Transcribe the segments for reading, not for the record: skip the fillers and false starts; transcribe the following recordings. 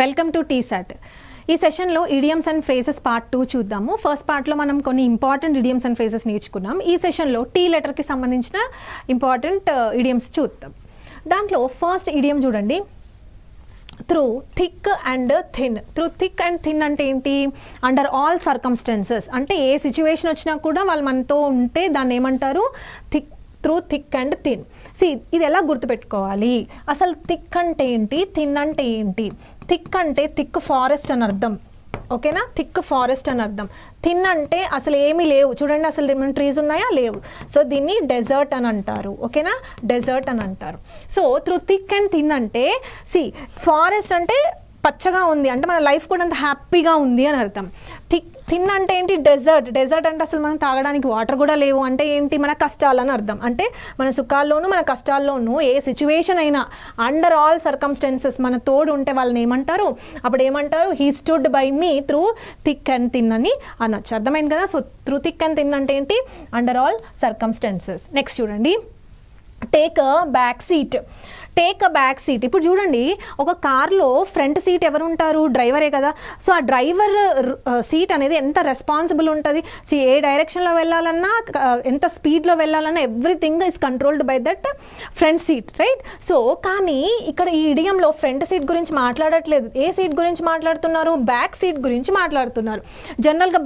Welcome to T-SAT. ఈ సెషన్లో idioms and phrases part 2 చూద్దాము. ఫస్ట్ పార్ట్లో మనం కొన్ని ఇంపార్టెంట్ ఇడియమ్స్ అండ్ ఫ్రేజెస్ నేర్చుకున్నాం. ఈ సెషన్లో టీ లెటర్కి సంబంధించిన ఇంపార్టెంట్ ఇడియమ్స్ చూద్దాం. దాంట్లో ఫస్ట్ ఇడియం చూడండి, through thick and thin. Through thick and thin అంటే ఏంటి? అండర్ ఆల్ సర్కమ్స్టెన్సెస్, అంటే ఏ సిచ్యువేషన్ వచ్చినా కూడా వాళ్ళు మనతో ఉంటే దాన్ని ఏమంటారు? Thick. Through thick and thin. ఇది ఎలా గుర్తుపెట్టుకోవాలి? అసలు థిక్ అంటే ఏంటి, థిన్ అంటే ఏంటి? థిక్ అంటే థిక్ ఫారెస్ట్ అని అర్థం, ఓకేనా? థిక్ ఫారెస్ట్ అని అర్థం. థిన్ అంటే అసలు ఏమీ లేవు, చూడండి అసలు ఏమైనా ట్రీస్ ఉన్నాయా? లేవు. సో దీన్ని డెజర్ట్ అని అంటారు, ఓకేనా? డెజర్ట్ అని అంటారు. So through thick and thin అంటే ఫారెస్ట్ అంటే పచ్చగా ఉంది, అంటే మన లైఫ్ కూడా అంత హ్యాపీగా ఉంది అని అర్థం. థిన్ అంటే ఏంటి? డెజర్ట్. డెజర్ట్ అంటే అసలు మనం తాగడానికి వాటర్ కూడా లేవు, అంటే ఏంటి? మన కష్టాలు అని అర్థం. అంటే మన సుఖాల్లోనూ మన కష్టాల్లోనూ ఏ సిచ్యువేషన్ అయినా అండర్ ఆల్ సర్కమ్స్టెన్సెస్ మన తోడు ఉంటే వాళ్ళని ఏమంటారు? అప్పుడు ఏమంటారు? He stood by me through thick and thin అని అనొచ్చు. అర్థమైంది కదా? So through thick and thin అంటే ఏంటి? Under all circumstances. నెక్స్ట్ చూడండి, take a back seat. Take a back seat. ఇప్పుడు చూడండి, ఒక కార్లో ఫ్రంట్ సీట్ ఎవరు ఉంటారు? డ్రైవరే కదా. సో ఆ డ్రైవర్ సీట్ అనేది ఎంత రెస్పాన్సిబుల్ ఉంటుంది. ఏ డైరెక్షన్లో వెళ్ళాలన్నా, ఎంత స్పీడ్లో వెళ్ళాలన్నా everything is controlled by that front seat, right? So కానీ ఇక్కడ ఈ ఇడియంలో ఫ్రంట్ సీట్ గురించి మాట్లాడట్లేదు. ఏ సీట్ గురించి మాట్లాడుతున్నారు? బ్యాక్ సీట్ గురించి మాట్లాడుతున్నారు. జనరల్గా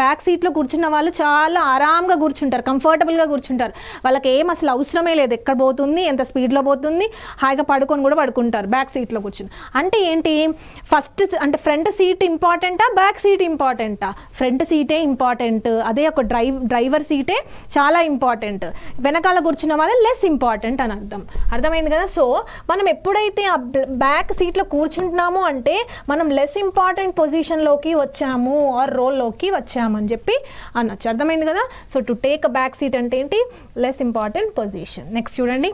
బ్యాక్ సీట్లో కూర్చున్న వాళ్ళు చాలా ఆరాంగా కూర్చుంటారు, కంఫర్టబుల్గా కూర్చుంటారు. వాళ్ళకి ఏం అసలు అవసరమే లేదు, ఎక్కడ పోతుంది, ఎంత స్పీడ్లో పోతుంది, హాయిగా పడుకొని కూడా పడుకుంటారు బ్యాక్ సీట్లో కూర్చుని. అంటే ఏంటి? ఫస్ట్ అంటే ఫ్రంట్ సీట్ ఇంపార్టెంటా, బ్యాక్ సీట్ ఇంపార్టెంటా? ఫ్రంట్ సీటే ఇంపార్టెంట్. అదే ఒక డ్రైవర్ సీటే చాలా ఇంపార్టెంట్. వెనకాల కూర్చున్న వాళ్ళు లెస్ ఇంపార్టెంట్ అని అర్థం. అర్థమైంది కదా? సో మనం ఎప్పుడైతే ఆ బ్యాక్ సీట్లో కూర్చుంటున్నామో అంటే మనం లెస్ ఇంపార్టెంట్ పొజిషన్లోకి వచ్చాము ఆర్ రోల్లోకి వచ్చామని చెప్పి అనొచ్చు. అర్థమైంది కదా? So to take a back seat అంటే ఏంటి? Less important position. నెక్స్ట్ చూడండి,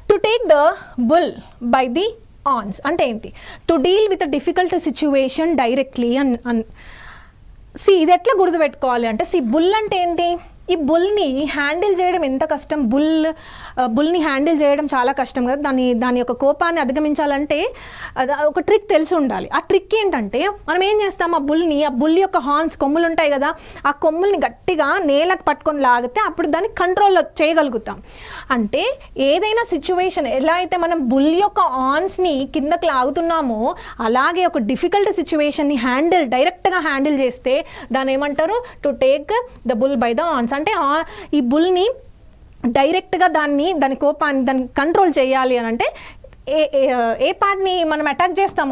to take the bull by the horns అంటే ఏంటి? To deal with a difficult situation directly ఇది ఎట్లా గుర్తుపెట్టుకోవాలి అంటే, బుల్ అంటే ఏంటి? ఈ బుల్ని హ్యాండిల్ చేయడం ఎంత కష్టం. బుల్ని హ్యాండిల్ చేయడం చాలా కష్టం కదా. దాని యొక్క కోపాన్ని అధిగమించాలంటే ఒక ట్రిక్ తెలిసి ఉండాలి. ఆ ట్రిక్ ఏంటంటే, మనం ఏం చేస్తాం? ఆ బుల్ యొక్క హార్న్స్, కొమ్ములు ఉంటాయి కదా, ఆ కొమ్ముల్ని గట్టిగా నేలకు పట్టుకొని లాగితే అప్పుడు దాన్ని కంట్రోల్ చేయగలుగుతాం. అంటే ఏదైనా సిచ్యువేషన్ ఎలా అయితే మనం బుల్ యొక్క హార్న్స్ని కిందకి లాగుతున్నామో, అలాగే ఒక డిఫికల్ట్ సిచ్యువేషన్ని డైరెక్ట్గా హ్యాండిల్ చేస్తే దాన్ని ఏమంటారు? To take the bull by the horns. అంటే ఈ బుల్ని డైరెక్ట్గా దాని కోపాన్ని కంట్రోల్ చేయాలి అని అంటే ఏ పార్ట్ని మనం అటాక్ చేస్తాం?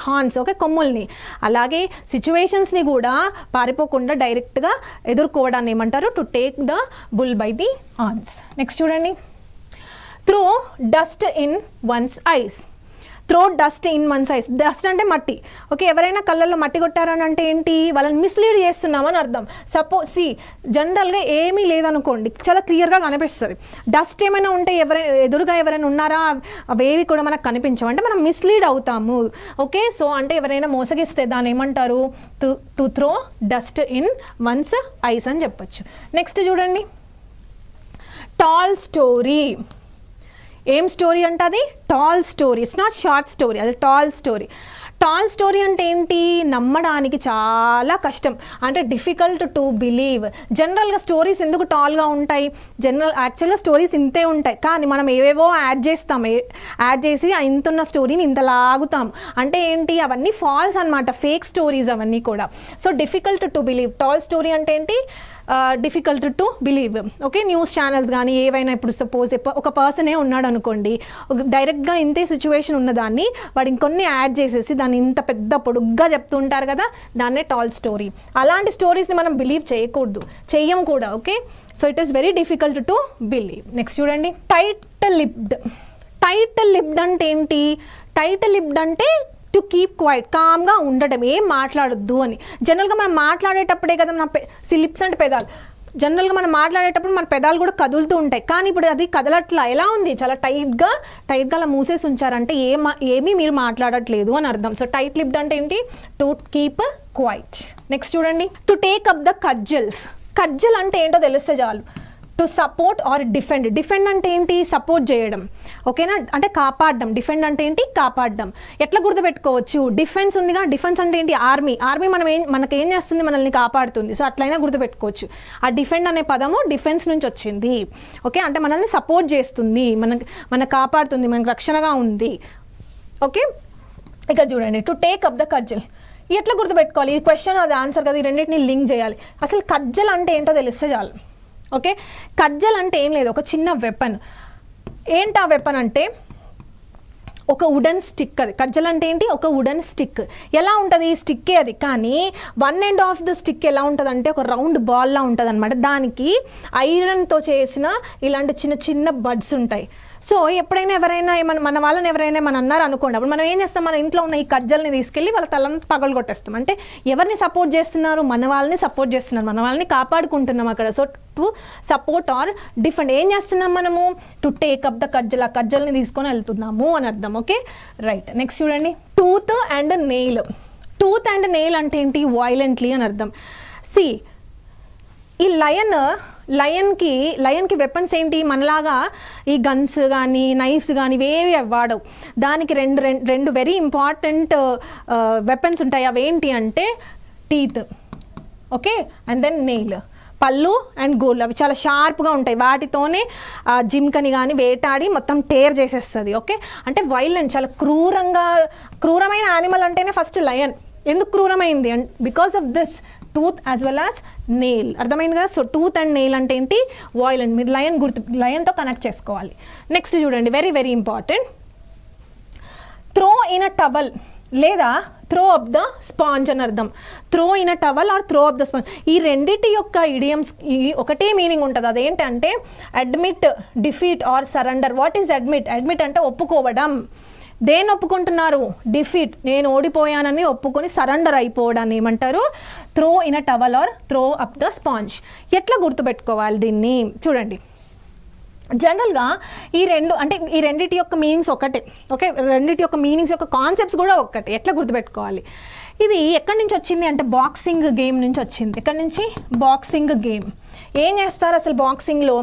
హార్న్స్, ఓకే, కొమ్ముల్ని. అలాగే సిచ్యువేషన్స్ని కూడా పారిపోకుండా డైరెక్ట్గా ఎదుర్కోవడాన్ని ఏమంటారు? To take the bull by the horns. Next చూడండి, throw dust in one's eyes. Throw dust in one's eyes. Dust అంటే మట్టి, ఓకే. ఎవరైనా కళ్ళల్లో మట్టి కొట్టారని అంటే ఏంటి? వాళ్ళని మిస్లీడ్ చేస్తున్నామని అర్థం. సపోజ్ జనరల్గా ఏమీ లేదనుకోండి, చాలా క్లియర్గా కనిపిస్తుంది. డస్ట్ ఏమైనా ఉంటే ఎదురుగా ఎవరైనా ఉన్నారా? అవేవి కూడా మనకు కనిపించవు, అంటే మనం మిస్లీడ్ అవుతాము, ఓకే. సో అంటే ఎవరైనా మోసగిస్తే దాన్ని ఏమంటారు? To throw dust in one's ice అని చెప్పచ్చు. నెక్స్ట్ చూడండి, టాల్ స్టోరీ. ఏం స్టోరీ అంటే అది? Tall story. It's not short story, అది టాల్ స్టోరీ. టాల్ స్టోరీ అంటే ఏంటి? నమ్మడానికి చాలా కష్టం, అంటే డిఫికల్ట్ టు బిలీవ్. జనరల్గా స్టోరీస్ ఎందుకు టాల్గా ఉంటాయి? యాక్చువల్గా స్టోరీస్ ఇంతే ఉంటాయి, కానీ మనం ఏవేవో యాడ్ చేసి ఇంతున్న స్టోరీని ఇంత లాగుతాం. అంటే ఏంటి? అవన్నీ ఫాల్స్ అనమాట, ఫేక్ స్టోరీస్ అవన్నీ కూడా. So difficult to believe. Tall story అంటే ఏంటి? Difficult to believe, okay. News channels కానీ ఏవైనా, ఇప్పుడు సపోజ్ ఒక పర్సనే ఉన్నాడు అనుకోండి, డైరెక్ట్గా ఇంతే సిచ్యువేషన్ ఉన్నదాన్ని వాడు ఇంకొన్ని యాడ్ చేసేసి దాన్ని ఇంత పెద్ద పొడుగ్గా చెప్తుంటారు కదా, దాన్నే టాల్ స్టోరీ. అలాంటి స్టోరీస్ని మనం బిలీవ్ చెయ్యం కూడా, okay. So it is very difficult to believe. Next చూడండి, టైట్ లిప్డ్. టైట్ లిప్డ్ అంటే ఏంటి? టైట్ లిప్డ్ అంటే టు కీప్ క్వైట్, కామ్గా ఉండటం, ఏం మాట్లాడొద్దు అని. జనరల్గా మనం మాట్లాడేటప్పుడే కదా లిప్స్ అంటే పెదాలు. జనరల్గా మనం మాట్లాడేటప్పుడు మన పెదాలు కూడా కదులుతూ ఉంటాయి, కానీ ఇప్పుడు అది కదలట్లా. ఎలా ఉంది? చాలా టైట్గా అలా మూసేసి ఉంచారంటే ఏమీ మీరు మాట్లాడట్లేదు అని అర్థం. సో టైట్ లిప్డ్ అంటే ఏంటి? To keep quiet. నెక్స్ట్ చూడండి, to take up the cudgels. Cudgel అంటే ఏంటో తెలిస్తే చాలు. To support or defend. Defend అంటే ఏంటి? సపోర్ట్ చేయడం, ఓకేనా, అంటే కాపాడడం. డిఫెండ్ అంటే ఏంటి? కాపాడడం. ఎట్లా గుర్తుపెట్టుకోవచ్చు? డిఫెన్స్ ఉందిగా, డిఫెన్స్ అంటే ఏంటి? ఆర్మీ. ఆర్మీ మనకేం చేస్తుంది? మనల్ని కాపాడుతుంది. సో అట్లయినా గుర్తుపెట్టుకోవచ్చు. ఆ డిఫెండ్ అనే పదము డిఫెన్స్ నుంచి వచ్చింది, ఓకే, అంటే మనల్ని సపోర్ట్ చేస్తుంది, మనకు కాపాడుతుంది, మనకు రక్షణగా ఉంది, ఓకే. ఇక్కడ చూడండి, టు టేక్ అప్ ద కజ్జల్. ఎట్లా గుర్తుపెట్టుకోవాలి? ఈ క్వశ్చన్ అది ఆన్సర్ కదా, ఈ రెండింటిని లింక్ చేయాలి. అసలు కజ్జల్ అంటే ఏంటో తెలిస్తే చాలు, ఓకే. కజ్జల్ అంటే ఏం లేదు, ఒక చిన్న వెపన్. ఏంటి ఆ వెపన్ అంటే ఒక వుడెన్ స్టిక్. అది కజ్జల్ అంటే ఏంటి? ఒక వుడెన్ స్టిక్. ఎలా ఉంటుంది? స్టిక్కే అది, కానీ one end of the stick ఎలా ఉంటుంది అంటే ఒక రౌండ్ బాల్లా ఉంటుంది అనమాట. దానికి ఐరన్తో చేసిన ఇలాంటి చిన్న చిన్న బడ్స్ ఉంటాయి. సో ఎప్పుడైనా ఎవరైనా మన వాళ్ళని ఎవరైనా అన్నారు అనుకోండి, అప్పుడు మనం ఏం చేస్తాం? మన ఇంట్లో ఉన్న ఈ కజ్జల్ని తీసుకెళ్ళి వాళ్ళ తలను పగలు కొట్టేస్తాం. అంటే ఎవరిని సపోర్ట్ చేస్తున్నారు? మన వాళ్ళని సపోర్ట్ చేస్తున్నారు, మన వాళ్ళని కాపాడుకుంటున్నాం అక్కడ. So to support or defend. ఏం చేస్తున్నాం మనము? To take up the cudgel. ఆ కజ్జల్ని తీసుకొని వెళ్తున్నాము అని అర్థం, ఓకే. రైట్, నెక్స్ట్ చూడండి, tooth and nail. Tooth and nail అంటే ఏంటి? వైలెంట్లీ అని అర్థం. సి, ఈ లయన్కి వెపన్స్ ఏంటి? మనలాగా ఈ గన్స్ కానీ నైఫ్స్ కానీ ఇవేవి వాడవు. దానికి రెండు వెరీ ఇంపార్టెంట్ వెపన్స్ ఉంటాయి. అవేంటి అంటే teeth, okay, and then nail. పళ్ళు అండ్ గోళ్ళు, అవి చాలా షార్ప్గా ఉంటాయి. వాటితోనే జింకని కానీ వేటాడి మొత్తం టేర్ చేసేస్తుంది, ఓకే. అంటే వైలెంట్, చాలా క్రూరమైన యానిమల్ అంటేనే ఫస్ట్ లయన్. ఎందుకు క్రూరమైంది? And because of this tooth as well as nail. అర్థమైంది కదా? సో టూత్ అండ్ నెయిల్ అంటే ఏంటి? వాయిలెంట్. మీరు లయన్తో కనెక్ట్ చేసుకోవాలి. నెక్స్ట్ చూడండి, very very important, throw in a towel లేదా త్రో అప్ ద స్పాంజ్ అని అర్థం. Throw in a towel or throw up the sponge. ఈ రెండింటి యొక్క ఇడియమ్స్ ఒకటే మీనింగ్ ఉంటుంది. అదేంటంటే admit, defeat or surrender. What is admit? Admit అంటే ఒప్పుకోవడం. దేన్ని ఒప్పుకుంటున్నారు? డిఫీట్, నేను ఓడిపోయానని ఒప్పుకొని సరెండర్ అయిపోవడాన్ని ఏమంటారు? Throw in a towel or throw up the sponge. ఎట్లా గుర్తుపెట్టుకోవాలి దీన్ని? చూడండి, జనరల్గా ఈ రెండింటి యొక్క మీనింగ్స్ ఒకటే, ఓకే. రెండింటి యొక్క మీనింగ్స్ యొక్క కాన్సెప్ట్స్ కూడా ఒకటే. ఎట్లా గుర్తుపెట్టుకోవాలి? ఇది ఎక్కడి నుంచి వచ్చింది అంటే బాక్సింగ్ గేమ్ నుంచి వచ్చింది. ఎక్కడి నుంచి? Boxing game. ఏం చేస్తారు అసలు బాక్సింగ్లో?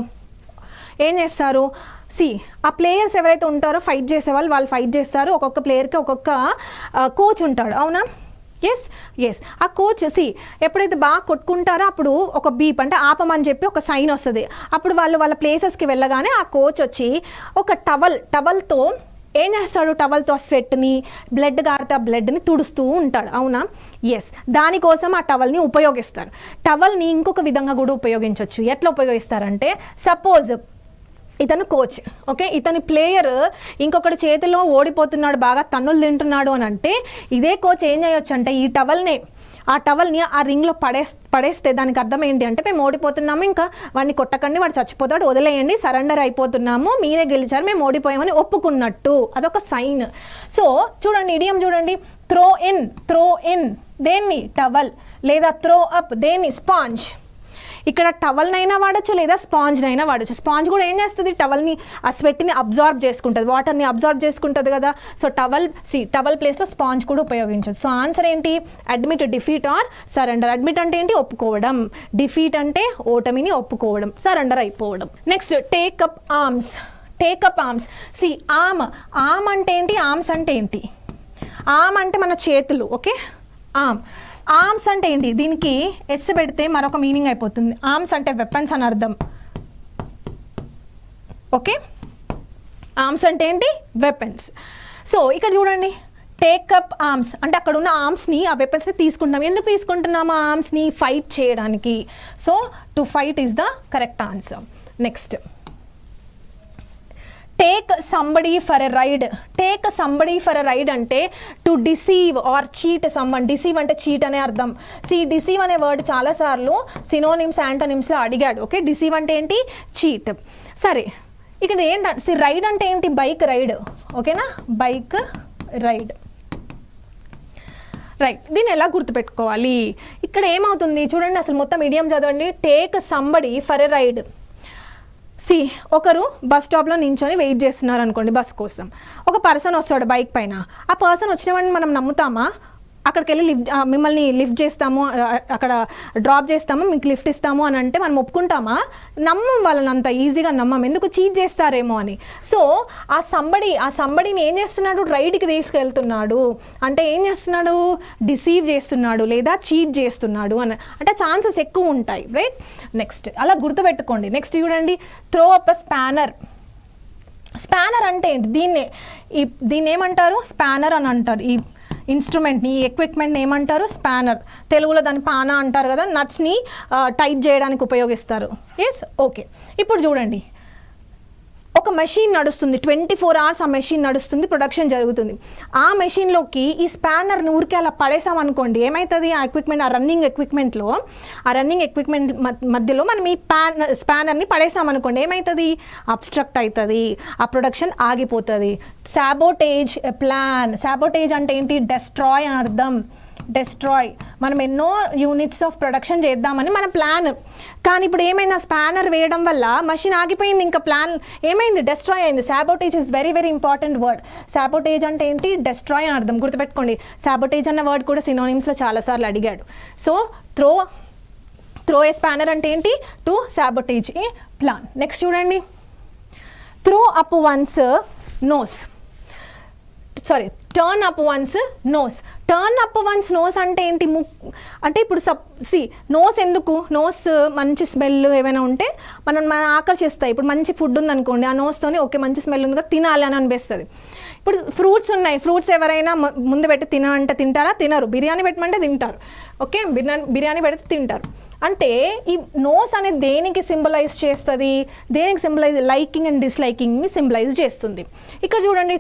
ఏం చేస్తారు? ఆ ప్లేయర్స్ ఎవరైతే ఉంటారో ఫైట్ చేసేవాళ్ళు, వాళ్ళు ఫైట్ చేస్తారు. ఒక్కొక్క ప్లేయర్కి ఒక్కొక్క కోచ్ ఉంటాడు, అవునా? ఎస్ ఆ కోచ్ ఎప్పుడైతే బాగా కొట్టుకుంటారో అప్పుడు ఒక బీప్ అంటే ఆపమని చెప్పి ఒక సైన్ వస్తుంది. అప్పుడు వాళ్ళ ప్లేసెస్కి వెళ్ళగానే ఆ కోచ్ వచ్చి ఒక టవల్తో ఏం చేస్తాడు? టవల్తో స్వెట్ని, బ్లడ్ గారితే ఆ బ్లడ్ని తుడుస్తూ ఉంటాడు, అవునా? ఎస్, దానికోసం ఆ టవల్ని ఉపయోగిస్తారు. టవల్ని ఇంకొక విధంగా కూడా ఉపయోగించవచ్చు. ఎట్లా ఉపయోగిస్తారంటే, సపోజ్ ఇతను కోచ్, ఓకే, ఇతని ప్లేయర్ ఇంకొకటి చేతిలో ఓడిపోతున్నాడు, బాగా తన్నులు తింటున్నాడు అని అంటే ఇదే కోచ్ ఏం చేయొచ్చు అంటే ఈ టవల్ని ఆ రింగ్లో పడేస్తే దానికి అర్థం ఏంటి అంటే మేము ఓడిపోతున్నాము, ఇంకా వాడిని కొట్టకండి, వాడు చచ్చిపోతాడు, వదిలేయండి, సరెండర్ అయిపోతున్నాము, మీరే గెలిచారు, మేము ఓడిపోయామని ఒప్పుకున్నట్టు. అదొక సైన్. సో చూడండి, ఇడియం చూడండి, త్రో ఇన్ దేన్ని? టవల్. లేదా త్రో అప్ దేన్ని? స్పాంజ్. ఇక్కడ టవల్నైనా వాడచ్చు లేదా స్పాంజ్నైనా వాడచ్చు. స్పాంజ్ కూడా ఏం చేస్తుంది? టవల్ని, ఆ స్వెట్ని అబ్జార్బ్ చేసుకుంటుంది, వాటర్ని అబ్జార్బ్ చేసుకుంటుంది కదా. సో టవల్ ప్లేస్లో స్పాంజ్ కూడా ఉపయోగించవచ్చు. సో ఆన్సర్ ఏంటి? Admit, defeat or surrender. Admit అంటే ఏంటి? ఒప్పుకోవడం. డిఫీట్ అంటే ఓటమిని ఒప్పుకోవడం, సరెండర్ అయిపోవడం. Next, take up arms. Arm అంటే ఏంటి? ఆర్మ్స్ అంటే ఏంటి? ఆర్మ్ అంటే మన చేతులు, ఓకే. ఆర్మ్స్ అంటే ఏంటి? దీనికి ఎస్ పెడితే మరొక మీనింగ్ అయిపోతుంది. ఆర్మ్స్ అంటే వెపన్స్ అని అర్థం, ఓకే. ఆర్మ్స్ అంటే ఏంటి? వెపన్స్. సో ఇక్కడ చూడండి, టేక్ అప్ ఆర్మ్స్ అంటే అక్కడ ఉన్న ఆర్మ్స్ని, ఆ వెపన్స్ని తీసుకుంటాం. ఎందుకు తీసుకుంటున్నాము ఆ ఆర్మ్స్ని? ఫైట్ చేయడానికి. So to fight is the correct answer. Next, take somebody for a ride అంటే to deceive or cheat someone. Deceive అంటే చీట్ అనే అర్థం. డిసీవ్ అనే వర్డ్ చాలాసార్లు సినోనిమ్స్, యాంటోనిమ్స్లో అడిగాడు, ఓకే. డిసీవ్ అంటే ఏంటి? చీట్. సరే, ఇక్కడ ఏంటంటే రైడ్ అంటే ఏంటి? బైక్ రైడ్, ఓకేనా. Bike ride, right. దీన్ని ఎలా గుర్తుపెట్టుకోవాలి? ఇక్కడ ఏమవుతుంది చూడండి, అసలు మొత్తం ఇడియం చదవండి. Take somebody for a ride. ఒకరు బస్ స్టాప్లో నించొని వెయిట్ చేస్తున్నారు అనుకోండి బస్ కోసం. ఒక పర్సన్ వస్తాడు బైక్ పైన. ఆ పర్సన్ వచ్చిన వాడిని మనం నమ్ముతామా? అక్కడికి వెళ్ళి మిమ్మల్ని లిఫ్ట్ చేస్తాము, అక్కడ డ్రాప్ చేస్తాము, మీకు లిఫ్ట్ ఇస్తాము అని అంటే మనం ఒప్పుకుంటామా? నమ్మం, వాళ్ళని అంత ఈజీగా నమ్మం, ఎందుకు చీట్ చేస్తారేమో అని. సో ఆ సంబడిని ఏం చేస్తున్నాడు? రైడ్కి తీసుకెళ్తున్నాడు అంటే ఏం చేస్తున్నాడు? డిసీవ్ చేస్తున్నాడు లేదా చీట్ చేస్తున్నాడు అని అంటే ఛాన్సెస్ ఎక్కువ ఉంటాయి, రైట్? నెక్స్ట్ అలా గుర్తుపెట్టుకోండి. నెక్స్ట్ చూడండి, throw up a spanner. Spanner అంటే ఏంటి? దీన్ని ఏమంటారు? స్పానర్ అని అంటారు. ఈ ఇన్స్ట్రుమెంట్ని, ఈ ఎక్విప్మెంట్ని ఏమంటారు? స్పానర్. తెలుగులో దాన్ని పానా అంటారు కదా, నట్స్ని టైట్ చేయడానికి ఉపయోగిస్తారు. Yes, okay. ఇప్పుడు చూడండి, ఒక మెషిన్ నడుస్తుంది, 24 hours ఆ మెషిన్ నడుస్తుంది, ప్రొడక్షన్ జరుగుతుంది. ఆ మెషిన్లోకి ఈ స్పానర్ని ఊరికే అలా పడేసామనుకోండి, ఏమవుతుంది? ఆ ఎక్విప్మెంట్, ఆ రన్నింగ్ ఎక్విప్మెంట్ మధ్యలో మనం ఈ స్పానర్ని పడేసామనుకోండి, ఏమవుతుంది? అబ్స్ట్రక్ట్ అవుతుంది, ఆ ప్రొడక్షన్ ఆగిపోతుంది. Sabotage plan. సాబోటేజ్ అంటే ఏంటి? డెస్ట్రాయ్ అని అర్థం. డెస్ట్రాయ్, మనం ఎన్నో యూనిట్స్ ఆఫ్ ప్రొడక్షన్ చేద్దామని మన ప్లాన్. కానీ ఇప్పుడు ఏమైంది? ఆ స్పానర్ వేయడం వల్ల మషిన్ ఆగిపోయింది, ఇంకా ప్లాన్ ఏమైంది? డెస్ట్రాయ్ అయింది. Sabotage is very very important word. Sabotage అంటే ఏంటి? డెస్ట్రాయ్ అని అర్థం. గుర్తుపెట్టుకోండి, సాబోటేజ్ అన్న వర్డ్ కూడా సినోనిమ్స్లో చాలాసార్లు అడిగాడు. సో త్రో ఏ స్పానర్ అంటే ఏంటి? To sabotage a plan. Next చూడండి, throw up one's nose. Turn up one's nose. Turn up one's nose అంటే ఏంటి? అంటే ఇప్పుడు నోస్ ఎందుకు? నోస్ మంచి స్మెల్ ఏమైనా ఉంటే మనం ఆకర్షిస్తాయి. ఇప్పుడు మంచి ఫుడ్ ఉందనుకోండి, ఆ నోస్తోని ఓకే మంచి స్మెల్ ఉంది కదా, తినాలి అని అనిపిస్తుంది. ఇప్పుడు ఫ్రూట్స్ ఉన్నాయి, ఫ్రూట్స్ ఎవరైనా ముందు పెట్టి తినంటే తింటారా? తినరు. బిర్యానీ పెట్టమంటే తింటారు. ఓకే, బిర్యానీ పెడితే తింటారు. అంటే ఈ నోస్ అనేది దేనికి సింబలైజ్ చేస్తుంది? దేనికి సింబలైజ్? లైకింగ్ అండ్ డిస్లైకింగ్ని సింబలైజ్ చేస్తుంది. ఇక్కడ చూడండి,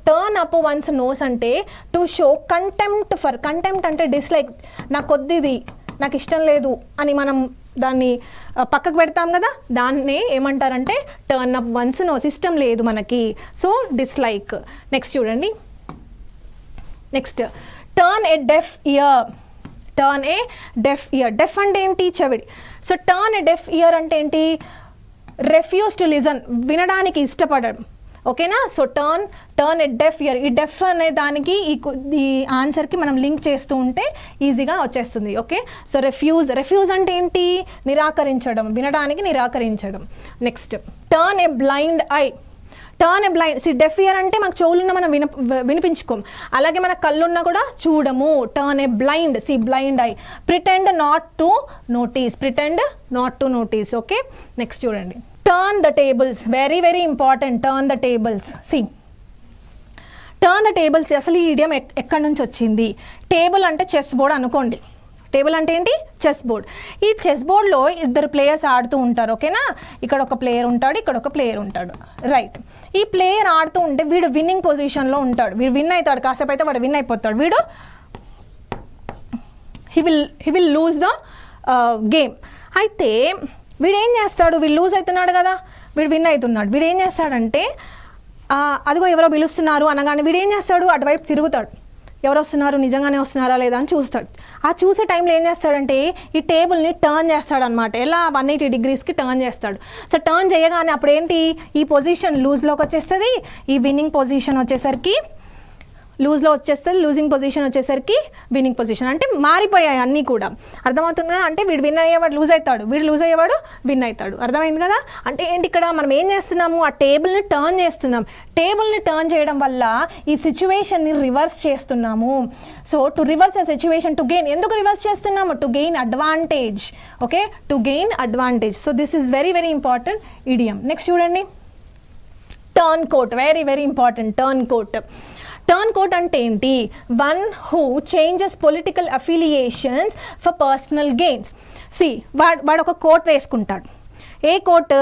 టర్న్ అప్ వన్స్ నోస్ అంటే to show contempt for. Contempt అంటే డిస్లైక్, నాకు కొద్దిది, నాకు ఇష్టం లేదు అని మనం దాన్ని పక్కకు పెడతాం కదా, దాన్ని ఏమంటారంటే టర్న్ అప్ వన్స్ నోస్. ఇష్టం లేదు మనకి, సో డిస్లైక్. నెక్స్ట్ చూడండి, నెక్స్ట్ టర్న్ ఏ డెఫ్ ఇయర్. టర్న్ ఏ డెఫ్ ఇయర్. డెఫ్ అంటే ఏంటి? చెవిడి. సో టర్న్ ఏ డెఫ్ ఇయర్ అంటే ఏంటి? రెఫ్యూజ్ టు లిజన్, వినడానికి ఇష్టపడడం. ఓకేనా? సో టర్న్ ఏ డెఫ్ ఇయర్. ఈ డెఫ్ అనే దానికి ఈ ఆన్సర్కి మనం లింక్ చేస్తూ ఉంటే ఈజీగా వచ్చేస్తుంది. ఓకే, సో రెఫ్యూజ్ అంటే ఏంటి? నిరాకరించడం, వినడానికి నిరాకరించడం. Next turn a blind eye. Turn a blind, deaf ear అంటే మనకు చెవులున్న మనం వినిపించుకోం, అలాగే మన కళ్ళున్నా కూడా చూడము. Turn a blind, blind eye. Pretend not to notice. Pretend not to notice. Okay, next చూడండి, turn the tables. Very very important. Turn the tables. Turn the tables అసలు ఈ ఇడియం ఎక్కడి నుంచి వచ్చింది? టేబుల్ అంటే చెస్ బోర్డ్ అనుకోండి. Table అంటే ఏంటి? Chess board. ఈ చెస్ బోర్డ్లో 2 ప్లేయర్స్ ఆడుతూ ఉంటారు. ఓకేనా? ఇక్కడ ఒక ప్లేయర్ ఉంటాడు, ఇక్కడ ఒక ప్లేయర్ ఉంటాడు, రైట్? ఈ ప్లేయర్ ఆడుతూ ఉంటే వీడు విన్నింగ్ పొజిషన్లో ఉంటాడు. వీడు విన్ అవుతాడు, కాసేపు అయితే వాడు విన్ అయిపోతాడు. వీడు he will lose the game. అయితే వీడు ఏం చేస్తాడు? వీడు లూజ్ అవుతున్నాడు కదా, వీడు విన్ అవుతున్నాడు. వీడు ఏం చేస్తాడంటే అదిగో ఎవరో పిలుస్తున్నారు అనగానే వీడు ఏం చేస్తాడు? అటువైపు తిరుగుతాడు. ఎవరు వస్తున్నారు, నిజంగానే వస్తున్నారా లేదా అని చూస్తాడు. ఆ చూసే టైంలో ఏం చేస్తాడంటే ఈ టేబుల్ని టర్న్ చేస్తాడు అనమాట. ఎలా? 180 degreesకి టర్న్ చేస్తాడు. సో టర్న్ చేయగానే అప్పుడు ఏంటి? ఈ పొజిషన్ లూజ్లోకి వచ్చేస్తుంది, ఈ విన్నింగ్ పొజిషన్ వచ్చేసరికి లూజ్లో వచ్చేస్తుంది, లూజింగ్ పొజిషన్ వచ్చేసరికి విన్నింగ్ పొజిషన్. అంటే మారిపోయాయి అన్నీ కూడా. అర్థమవుతుంది కదా? అంటే వీడు విన్ అయ్యేవాడు లూజ్ అవుతాడు, వీడు లూజ్ అయ్యేవాడు విన్ అవుతాడు. అర్థమైంది కదా? అంటే ఏంటి ఇక్కడ మనం ఏం చేస్తున్నాము? ఆ టేబుల్ని టర్న్ చేస్తున్నాం. టేబుల్ని టర్న్ చేయడం వల్ల ఈ సిచ్యువేషన్ని రివర్స్ చేస్తున్నాము. So to reverse a situation, to gain. ఎందుకు రివర్స్ చేస్తున్నాము? To gain advantage. Okay, to gain advantage. So this is very very important idiom. Next చూడండి, turn coat. Very very important. Turn coat. Turn coat అంటే ఏంటి? One who changes political affiliations for personal gains. వాడు ఒక coat వేసుకుంటాడు. ఏ coat?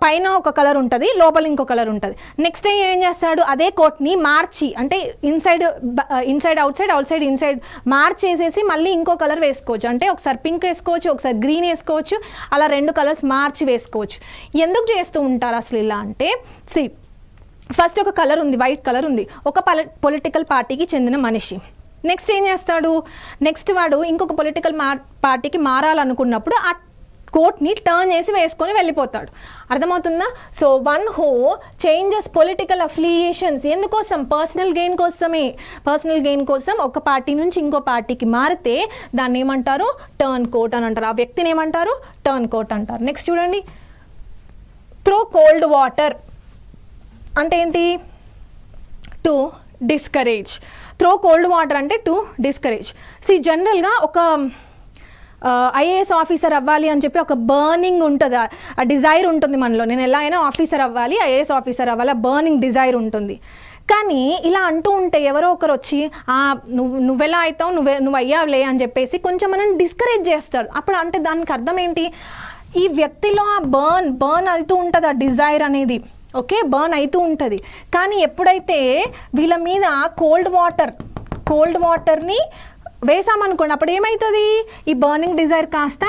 పైన ఒక colour ఉంటుంది, లోపల ఇంకో కలర్ ఉంటుంది. నెక్స్ట్ డే ఏం చేస్తాడు? అదే కోట్ని మార్చి, అంటే ఇన్సైడ్ అవుట్ సైడ్ ఇన్సైడ్ మార్చేసేసి మళ్ళీ ఇంకో కలర్ వేసుకోవచ్చు. అంటే ఒకసారి పింక్ వేసుకోవచ్చు, ఒకసారి గ్రీన్ వేసుకోవచ్చు, అలా 2 కలర్స్ మార్చి వేసుకోవచ్చు. ఎందుకు చేస్తూ ఉంటారు అసలు ఇలా అంటే? ఫస్ట్ ఒక కలర్ ఉంది, వైట్ కలర్ ఉంది, ఒక పొలిటికల్ పార్టీకి చెందిన మనిషి. నెక్స్ట్ ఏం చేస్తాడు? నెక్స్ట్ వాడు ఇంకొక పొలిటికల్ పార్టీకి మారాలనుకున్నప్పుడు ఆ కోట్ని టర్న్ చేసి వేసుకొని వెళ్ళిపోతాడు. అర్థమవుతుందా? So one who changes political affiliations, ఎందుకోసం? పర్సనల్ గెయిన్ కోసమే. పర్సనల్ గెయిన్ కోసం ఒక పార్టీ నుంచి ఇంకో పార్టీకి మారితే దాన్ని ఏమంటారు? టర్న్ కోట్ అని అంటారు. ఆ వ్యక్తిని ఏమంటారు? టర్న్ కోట్ అంటారు. నెక్స్ట్ చూడండి, త్రో కోల్డ్ వాటర్ అంటే ఏంటి? To discourage. Throw cold water అంటే టు డిస్కరేజ్. జనరల్గా ఒక ఐఏఎస్ ఆఫీసర్ అవ్వాలి అని చెప్పి ఒక బర్నింగ్ ఉంటుంది, ఆ డిజైర్ ఉంటుంది మనలో. నేను ఎలా అయినా ఆఫీసర్ అవ్వాలి, ఐఏఎస్ ఆఫీసర్ అవ్వాలి, ఆ బర్నింగ్ డిజైర్ ఉంటుంది. కానీ ఇలా అంటూ ఉంటే ఎవరో ఒకరు వచ్చి నువ్వెలా అవుతావు, నువ్వు అయ్యావులే అని చెప్పేసి కొంచెం మనం డిస్కరేజ్ చేస్తారు. అప్పుడు అంటే దానికి అర్థం ఏంటి? ఈ వ్యక్తిలో ఆ బర్న్ అవుతూ ఉంటుంది, ఆ డిజైర్ అనేది. ఓకే, బర్న్ అవుతూ ఉంటుంది. కానీ ఎప్పుడైతే వీళ్ళ మీద కోల్డ్ వాటర్ని వేసామనుకోండి, అప్పుడు ఏమవుతుంది? ఈ బర్నింగ్ డిజైర్ కాస్త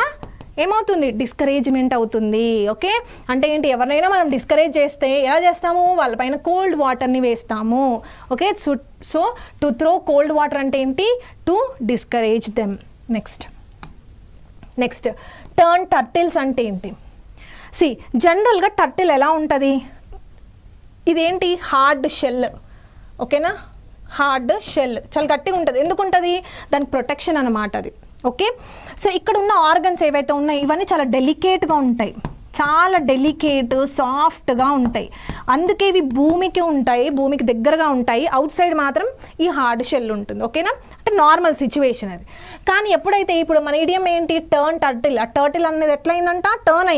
ఏమవుతుంది? డిస్కరేజ్మెంట్ అవుతుంది. ఓకే, అంటే ఏంటి? ఎవరినైనా మనం డిస్కరేజ్ చేస్తే ఎలా చేస్తాము? వాళ్ళపైన కోల్డ్ వాటర్ని వేస్తాము. Okay, so to throw cold water అంటే ఏంటి? To discourage them. Next turn turtles అంటే ఏంటి? జనరల్గా టర్టిల్ ఎలా ఉంటుంది? ఇదేంటి? Hard shell. ఓకేనా? హార్డ్ షెల్ చాలా గట్టిగా ఉంటుంది. ఎందుకు ఉంటుంది? దానికి ప్రొటెక్షన్ అన్నమాట అది. ఓకే, సో ఇక్కడ ఉన్న ఆర్గన్స్ ఏవైతే ఉన్నాయో ఇవన్నీ చాలా డెలికేట్గా ఉంటాయి, చాలా డెలికేట్ సాఫ్ట్గా ఉంటాయి. అందుకే ఇవి భూమికి దగ్గరగా ఉంటాయి. అవుట్ సైడ్ మాత్రం ఈ హార్డ్ షెల్ ఉంటుంది. ఓకేనా? అంటే నార్మల్ సిచ్యువేషన్ అది. కానీ ఎప్పుడైతే ఇప్పుడు మన ఇడియం ఏంటి? Turn turtle. ఆ టర్టిల్ అనేది ఎట్లయిందంట? టర్న్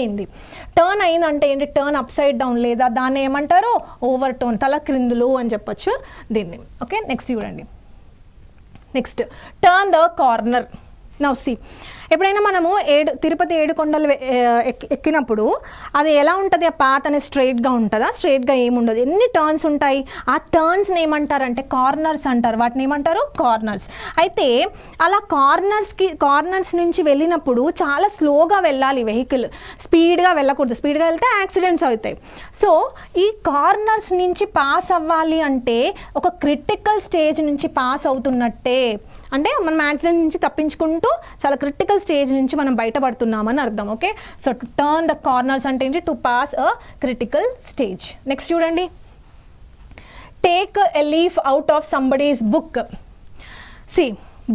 అయిందంటే ఏంటి? టర్న్ అప్ సైడ్ డౌన్, లేదా దాన్ని ఏమంటారు? ఓవర్ టర్న్, తల క్రిందులు అని చెప్పొచ్చు దీన్ని. ఓకే, నెక్స్ట్ చూడండి. Next turn the corner. Now ఎప్పుడైనా మనము తిరుపతి 7 కొండలు ఎక్కినప్పుడు అది ఎలా ఉంటుంది? ఆ పాత్ అనేది స్ట్రైట్గా ఉంటుందా? స్ట్రైట్గా ఏముండదు, ఎన్ని టర్న్స్ ఉంటాయి. ఆ టర్న్స్ని ఏమంటారంటే కార్నర్స్ అంటారు. వాటిని ఏమంటారు? కార్నర్స్. అయితే అలా కార్నర్స్ నుంచి వెళ్ళినప్పుడు చాలా స్లోగా వెళ్ళాలి వెహికల్, స్పీడ్గా వెళ్ళకూడదు. స్పీడ్గా వెళ్తే యాక్సిడెంట్స్ అవుతాయి. సో ఈ కార్నర్స్ నుంచి పాస్ అవ్వాలి అంటే ఒక క్రిటికల్ స్టేజ్ నుంచి పాస్ అవుతున్నట్టే. అంటే మనం యాక్సిడెంట్ నుంచి తప్పించుకుంటూ చాలా క్రిటికల్ స్టేజ్ నుంచి మనం బయటపడుతున్నామని అర్థం. Okay, so to turn the corners అంటే ఏంటి? To pass a critical stage. Next చూడండి, take a leaf out of somebody's book.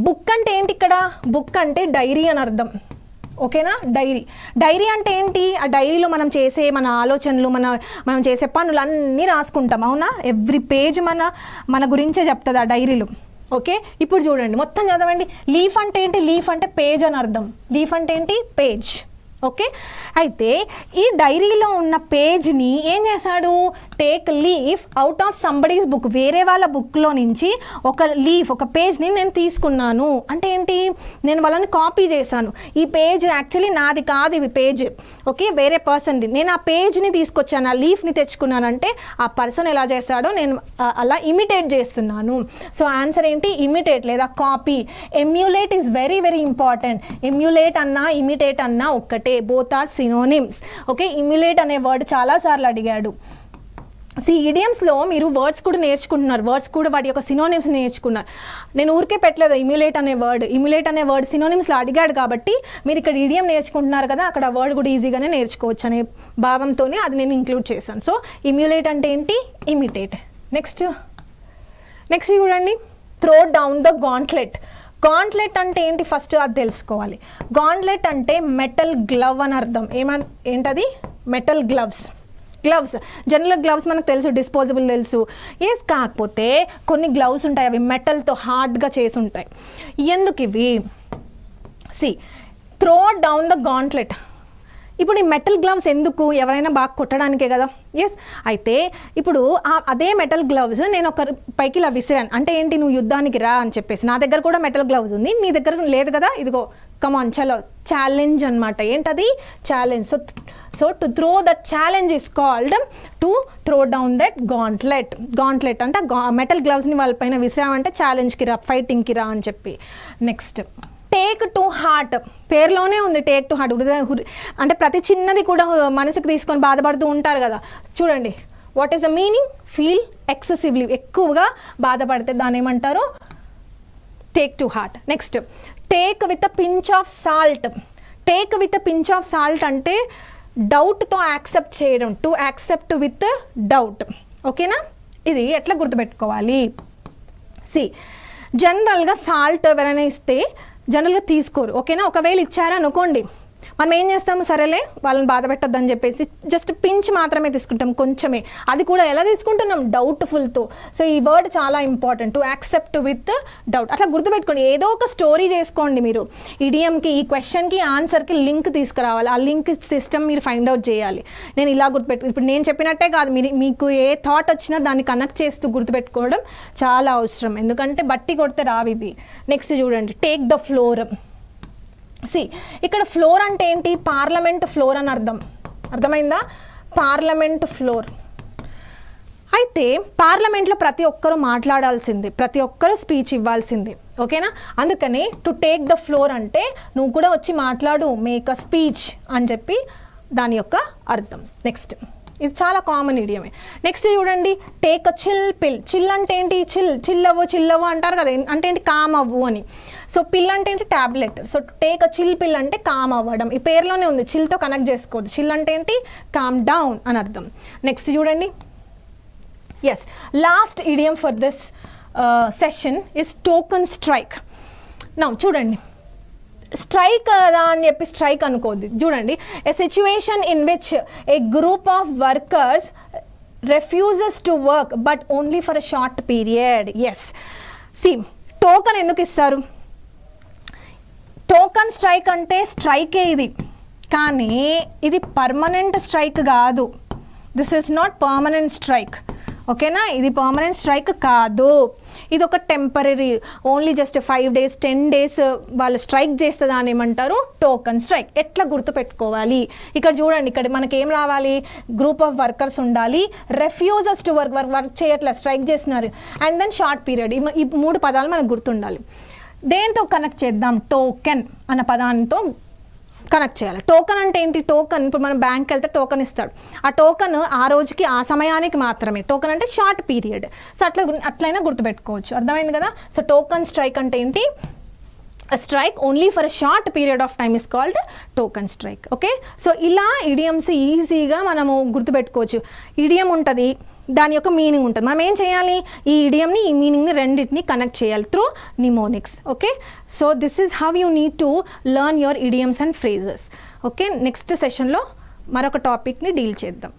Book అంటే ఏంటి? ఇక్కడ బుక్ అంటే డైరీ అని అర్థం. ఓకేనా? డైరీ అంటే ఏంటి? ఆ డైరీలో మనం చేసే మన ఆలోచనలు, మనం చేసే పనులు అన్నీ రాసుకుంటాం. అవునా? ఎవ్రీ పేజ్ మన గురించే చెప్తుంది ఆ డైరీలో. ఓకే, ఇప్పుడు చూడండి, మొత్తం చదవండి. లీఫ్ అంటే ఏంటి? లీఫ్ అంటే పేజ్ అని అర్థం. లీఫ్ అంటే ఏంటి? పేజ్. ఓకే, అయితే ఈ డైరీలో ఉన్న పేజ్ని ఏం చేశాడు? Take leaf out of somebody's book. వేరే వాళ్ళ బుక్లో నుంచి ఒక పేజ్ని నేను తీసుకున్నాను. అంటే ఏంటి? నేను వాళ్ళని కాపీ చేశాను. ఈ పేజ్ యాక్చువల్లీ నాది కాదు, ఇది పేజ్. ఓకే, వేరే పర్సన్ది. నేను ఆ పేజ్ని తీసుకొచ్చాను, ఆ లీఫ్ని తెచ్చుకున్నానంటే ఆ పర్సన్ ఎలా చేశాడో నేను అలా ఇమిటేట్ చేస్తున్నాను. సో ఆన్సర్ ఏంటి? ఇమిటేట్ లేదా copy. Emulate is very very important. Emulate అన్నా ఇమిటేట్ అన్నా ఒక్కటే, బోత్ ఆర్ సినోనిమ్స్. ఓకే, ఇమ్యులేట్ అనే వర్డ్ చాలాసార్లు అడిగాడు. ఇడియమ్స్లో మీరు వర్డ్స్ కూడా నేర్చుకుంటున్నారు, వర్డ్స్ కూడా వాటి యొక్క సినోనిమ్స్ నేర్చుకున్నారు. నేను ఊరికే పెట్టలేదు ఇమ్యులేట్ అనే వర్డ్ సినోనిమ్స్లో అడిగాడు కాబట్టి మీరు ఇక్కడ ఇడియం నేర్చుకుంటున్నారు కదా, అక్కడ వర్డ్ కూడా ఈజీగానే నేర్చుకోవచ్చు అనే భావంతోనే అది నేను ఇంక్లూడ్ చేశాను. సో ఇమ్యులేట్ అంటే ఏంటి? ఇమిటేట్. నెక్స్ట్ చూడండి, throw down the gauntlet. Gauntlet అంటే ఏంటి? ఫస్ట్ అది తెలుసుకోవాలి. గాంట్లెట్ అంటే మెటల్ గ్లవ్ అని అర్థం. ఏంటది? Metal gloves. జనరల్ గ్లవ్స్ మనకు తెలుసు, డిస్పోజబుల్ తెలుసు. కాకపోతే కొన్ని గ్లవ్స్ ఉంటాయి, అవి మెటల్తో హార్డ్గా చేసి ఉంటాయి. ఎందుకు ఇవి? Throw down the gauntlet. ఇప్పుడు ఈ మెటల్ గ్లవ్స్ ఎందుకు? ఎవరైనా బాగా కొట్టడానికే కదా. అయితే ఇప్పుడు అదే మెటల్ గ్లవ్స్ నేను ఒకరి పైకి ఇలా విసిరాను అంటే ఏంటి? నువ్వు యుద్ధానికి రా అని చెప్పేసి. నా దగ్గర కూడా మెటల్ గ్లవ్స్ ఉంది, నీ దగ్గర లేదు కదా, ఇదిగో కమాన్ చలో. ఛాలెంజ్ అనమాట. ఏంటది? Challenge. So to throw that challenge is called to throw down that gauntlet అంటే మెటల్ గ్లవ్స్ని వాళ్ళపైన విసిరామంటే ఛాలెంజ్కి రా, ఫైటింగ్కి రా అని చెప్పి. Next take to heart. పేరులోనే ఉంది టేక్ టు హార్ట్. అంటే ప్రతి చిన్నది కూడా మనసుకు తీసుకొని బాధపడుతూ ఉంటారు కదా. చూడండి, what is the meaning? Feel excessively. ఎక్కువగా బాధపడితే దాన్ని ఏమంటారు? Take to heart. Next take with a pinch of salt. Take with pinch of salt అంటే డౌట్తో యాక్సెప్ట్ చేయడం, టు యాక్సెప్ట్ విత్ డౌట్. ఓకేనా, ఇది ఎట్లా గుర్తుపెట్టుకోవాలి? జనరల్గా సాల్ట్ ఎవరైనా ఇస్తే జనరల్గా తీసుకోరు. ఓకేనా, ఒకవేళ ఇచ్చారనుకోండి, మనం ఏం చేస్తాము, సరేలే వాళ్ళని బాధ పెట్టొద్దని చెప్పేసి జస్ట్ పించ్ మాత్రమే తీసుకుంటాం, కొంచెమే. అది కూడా ఎలా తీసుకుంటున్నాం? డౌట్ఫుల్తో. సో ఈ వర్డ్ చాలా important, to accept with doubt. అట్లా గుర్తుపెట్టుకోండి. ఏదో ఒక స్టోరీ చేసుకోండి మీరు. ఇడియంకి, ఈ క్వశ్చన్కి ఆన్సర్కి లింక్ తీసుకురావాలి. ఆ లింక్ సిస్టమ్ మీరు ఫైండ్ అవుట్ చేయాలి. నేను ఇలా ఇప్పుడు నేను చెప్పినట్టే కాదు, మీకు ఏ థాట్ వచ్చినా దాన్ని కనెక్ట్ చేస్తూ గుర్తుపెట్టుకోవడం చాలా అవసరం. ఎందుకంటే బట్టి కొడితే రావు ఇవి. నెక్స్ట్ చూడండి, టేక్ ద ఫ్లోర్. ఇక్కడ ఫ్లోర్ అంటే ఏంటి? పార్లమెంట్ ఫ్లోర్ అని అర్థమైందా? Parliament floor. అయితే పార్లమెంట్లో ప్రతి ఒక్కరూ మాట్లాడాల్సింది, ప్రతి ఒక్కరూ స్పీచ్ ఇవ్వాల్సింది. ఓకేనా, అందుకని టు టేక్ ద ఫ్లోర్ అంటే నువ్వు కూడా వచ్చి మాట్లాడు, మేక్ అ స్పీచ్ అని చెప్పి దాని యొక్క అర్థం. నెక్స్ట్, ఇది చాలా కామన్ ఇడియమే. నెక్స్ట్ చూడండి, టేక్ అ చిల్ పిల్. చిల్ అంటే ఏంటి? చిల్లవ్వు అంటారు కదా, అంటే ఏంటి? కామ్ అవ్వు అని. సో పిల్ అంటే ఏంటి? Tablet. So take a chill పిల్ అంటే కామ్ అవ్వడం. ఈ పేరులోనే ఉంది, చిల్తో కనెక్ట్ చేసుకోవద్దు. చిల్ అంటే ఏంటి? కామ్ డౌన్ అని అర్థం. నెక్స్ట్ చూడండి, yes, last idiom for this session is token strike. Now చూడండి, స్ట్రైక్ కదా అని చెప్పి స్ట్రైక్ అనుకోద్ది. చూడండి, a situation in which a group of workers refuses to work but only for a short period. Yes, see, token ఎందుకు ఇస్తారు? Token strike అంటే స్ట్రైకే ఇది, కానీ ఇది పర్మనెంట్ స్ట్రైక్ కాదు. This is not permanent strike. ఓకేనా, ఇది పర్మనెంట్ స్ట్రైక్ కాదు. ఇది ఒక temporary, only just 5 days 10 days వాళ్ళు స్ట్రైక్ చేస్తే దాన్ని ఏమంటారు? Token strike. ఎట్లా గుర్తుపెట్టుకోవాలి? ఇక్కడ చూడండి, ఇక్కడ మనకి ఏం రావాలి? గ్రూప్ ఆఫ్ వర్కర్స్ ఉండాలి, రెఫ్యూజెస్ టు వర్క్ చేయట్లేదు, స్ట్రైక్ చేస్తున్నారు, అండ్ దెన్ షార్ట్ పీరియడ్. ఈ 3 పదాలు మనకు గుర్తుండాలి. దేంతో కనెక్ట్ చేద్దాం? టోకెన్ అన్న పదాంతో కనెక్ట్ చేయాలి. టోకన్ అంటే ఏంటి? టోకన్, ఇప్పుడు మనం బ్యాంక్కి వెళ్తే టోకన్ ఇస్తాడు. ఆ టోకన్ ఆ రోజుకి, ఆ సమయానికి మాత్రమే. టోకన్ అంటే షార్ట్ పీరియడ్. సో అట్లయినా గుర్తుపెట్టుకోవచ్చు. అర్థమైంది కదా? సో టోకన్ స్ట్రైక్ అంటే ఏంటి? Strike only for a short period of time is called token strike. Okay, so ఇలా ఇడియమ్స్ ఈజీగా మనము గుర్తుపెట్టుకోవచ్చు. ఇడియం ఉంటుంది, దాని యొక్క మీనింగ్ ఉంటుంది. మనం ఏం చేయాలి? ఈ ఇడియంని, ఈ మీనింగ్ని రెండింటిని కనెక్ట్ చేయాలి through mnemonics. Okay, so this is how you need to learn your idioms and phrases. Okay, next సెషన్లో మరొక టాపిక్ని డీల్ చేద్దాం.